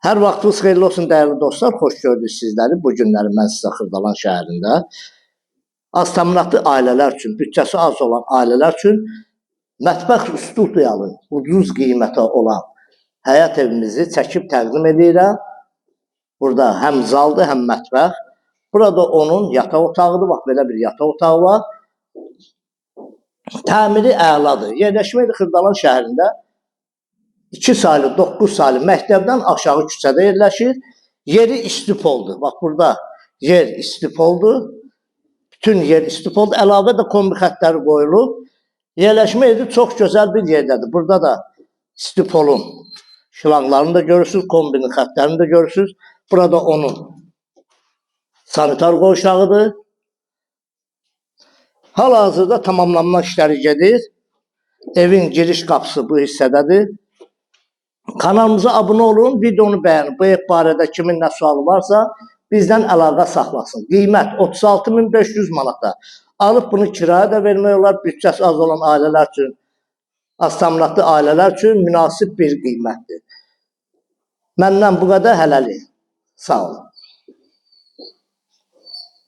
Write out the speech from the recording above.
Hər vaxtınız xeyirli olsun dəyərli dostlar. Xoş gördük sizləri. Bu günləri mən sizə Xırdalan şəhərində az təminatlı ailələr üçün, bütçəsi az olan ailələr üçün mətbəx studiyalı, ucuz qiymətə olan həyat evimizi çəkib təqdim edirəm. Burada həm zaldır, həm mətbəx. Burada onun yataq otağıdır. Bax, belə bir yataq otağı var. Təmiri əladır. Yerləşməyi Xırdalan şəhərində 2 saylı, 9 saylı məktəbdən aşağı küçədə yerləşir. Yeri istipoldur. Bax, burada yer istipoldur. Bütün yer istipoldur. Əlavə də kombi xətləri qoyulub. Yerləşmə yeri çox gözəl bir yerdədir. Burada da istipolun şlanqlarını da görürsünüz, kombinin xətlərini də görürsünüz. Burada onun sanitar qoğuşağıdır. Hal-hazırda tamamlanma işləri gedir. Evin giriş qapısı bu hissədədir. Kanalımıza abunə olun, videonu bəyənin. Bu ev barədə kimin nə sualı varsa bizdən əlaqə saxlasın. Qiymət 36.500 manata. Alıb bunu kiraya da vermək olar. Bütçəsi az olan ailələr üçün, az təminatlı ailələr üçün münasib bir qiymətdir. Məndən bu qədər, hələlik. Sağ olun.